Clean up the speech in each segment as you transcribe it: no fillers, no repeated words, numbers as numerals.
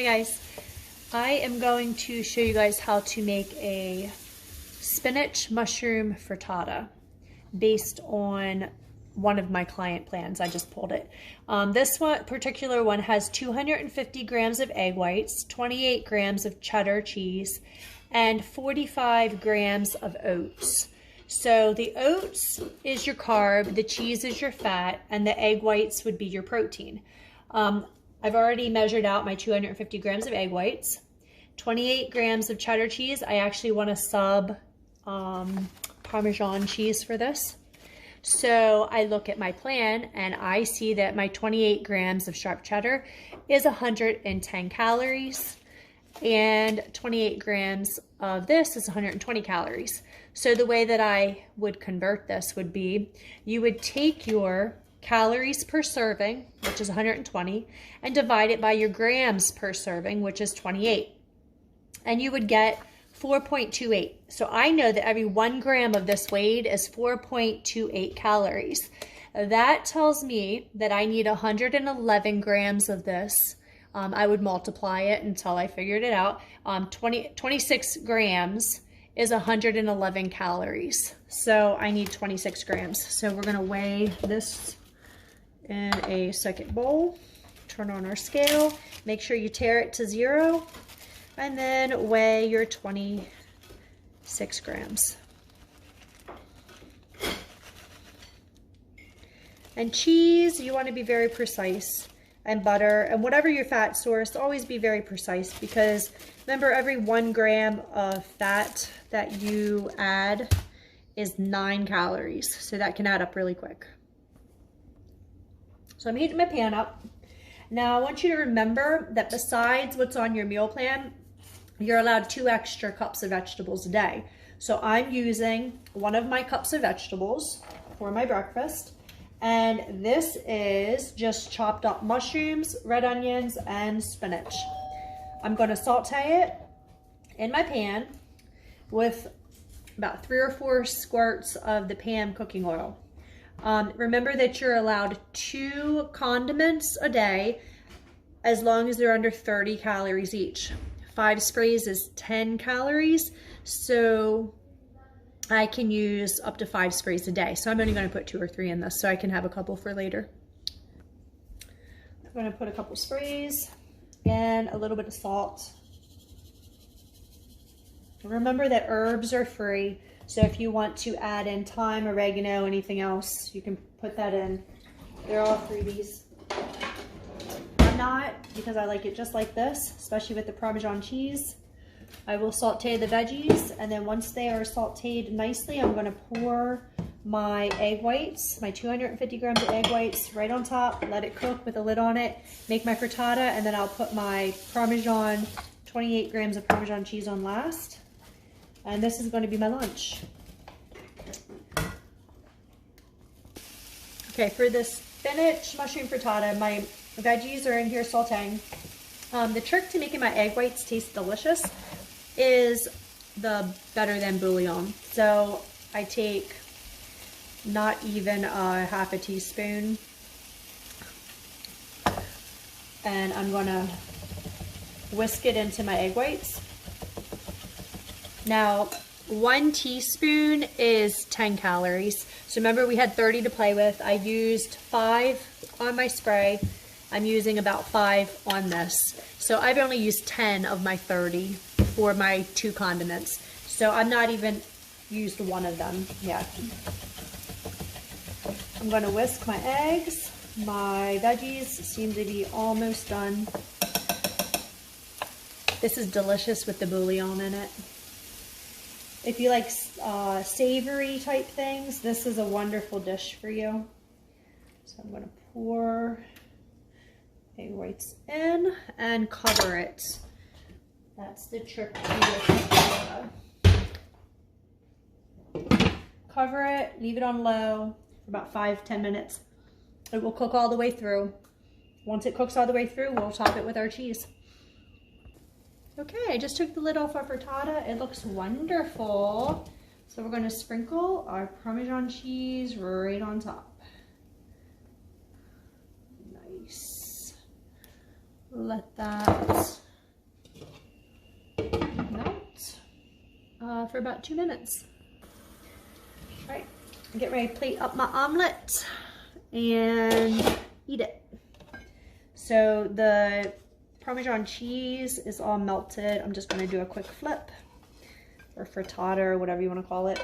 guys. I am going to show you guys how to make a spinach mushroom frittata based on one of my client plans. I just pulled it. This particular one has 250 grams of egg whites, 28 grams of cheddar cheese, and 45 grams of oats. So the oats is your carb, the cheese is your fat, and the egg whites would be your protein. I've already measured out my 250 grams of egg whites, 28 grams of cheddar cheese. I actually want to sub Parmesan cheese for this. So I look at my plan and I see that my 28 grams of sharp cheddar is 110 calories and 28 grams of this is 120 calories. So the way that I would convert this would be, you would take your calories per serving, which is 120, and divide it by your grams per serving, which is 28. And you would get 4.28. So I know that every 1 gram of this weighed is 4.28 calories. That tells me that I need 111 grams of this. I would multiply it until I figured it out. 26 grams is 111 calories. So I need 26 grams. So we're gonna weigh this in a second bowl. Turn on our scale. Make sure you tare it to 0. And then weigh your 26 grams. And cheese, you want to be very precise. And butter, and whatever your fat source, always be very precise, because remember, every 1 gram of fat that you add is 9 calories. So that can add up really quick. So I'm heating my pan up. Now I want you to remember that besides what's on your meal plan, you're allowed 2 extra cups of vegetables a day. So I'm using 1 of my cups of vegetables for my breakfast. And this is just chopped up mushrooms, red onions, and spinach. I'm going to saute it in my pan with about 3 or 4 squirts of the pan cooking oil. Remember that you're allowed 2 condiments a day as long as they're under 30 calories each. 5 sprays is 10 calories, so I can use up to 5 sprays a day. So I'm only going to put 2 or 3 in this so I can have a couple for later. I'm going to put a couple sprays and a little bit of salt. Remember that herbs are free, so if you want to add in thyme, oregano, anything else, you can put that in. They're all freebies. I'm not, because I like it just like this, especially with the Parmesan cheese. I will saute the veggies, and then once they are sauteed nicely, I'm going to pour my egg whites, my 250 grams of egg whites, right on top, let it cook with a lid on it, make my frittata, and then I'll put my Parmesan, 28 grams of Parmesan cheese on last. And this is going to be my lunch. Okay, for this spinach mushroom frittata, my veggies are in here sauteing. The trick to making my egg whites taste delicious is the better than bouillon. So I take not even a half a teaspoon, and I'm gonna whisk it into my egg whites. Now 1 teaspoon is 10 calories. So remember, we had 30 to play with. I used 5 on my spray. I'm using about 5 on this. So I've only used 10 of my 30 for my 2 condiments. So I've not even used 1 of them yet. I'm going to whisk my eggs. My veggies seem to be almost done. This is delicious with the bouillon in it. If you like savory type things, this is a wonderful dish for you. So I'm going to pour egg whites in and cover it. That's the trick to it. Cover it, leave it on low for about 5-10 minutes. It will cook all the way through. Once it cooks all the way through, we'll top it with our cheese. Okay, I just took the lid off our frittata. It looks wonderful. So we're going to sprinkle our Parmesan cheese right on top. Nice. Let that for about 2 minutes. All right, get ready to plate up my omelet and eat it. So the Parmesan cheese is all melted. I'm just going to do a quick flip, or frittata, or whatever you want to call it.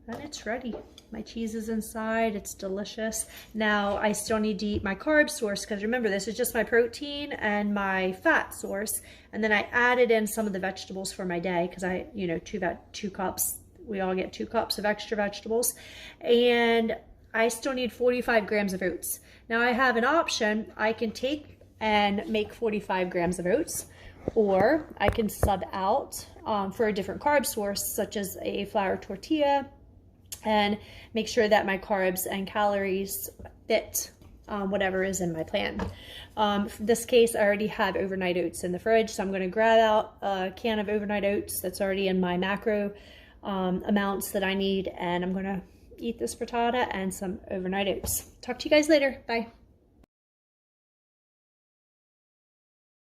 And it's ready. My cheese is inside. It's delicious. Now I still need to eat my carb source, because remember, this is just my protein and my fat source. And then I added in some of the vegetables for my day, because I, you know, two cups. We all get 2 cups of extra vegetables. And I still need 45 grams of oats. Now I have an option. I can take and make 45 grams of oats, or I can sub out for a different carb source, such as a flour tortilla, and make sure that my carbs and calories fit whatever is in my plan. For this case, I already have overnight oats in the fridge, so I'm going to grab out a can of overnight oats that's already in my macro amounts that I need, and I'm going to eat this frittata and some overnight oats. Talk to you guys later. Bye.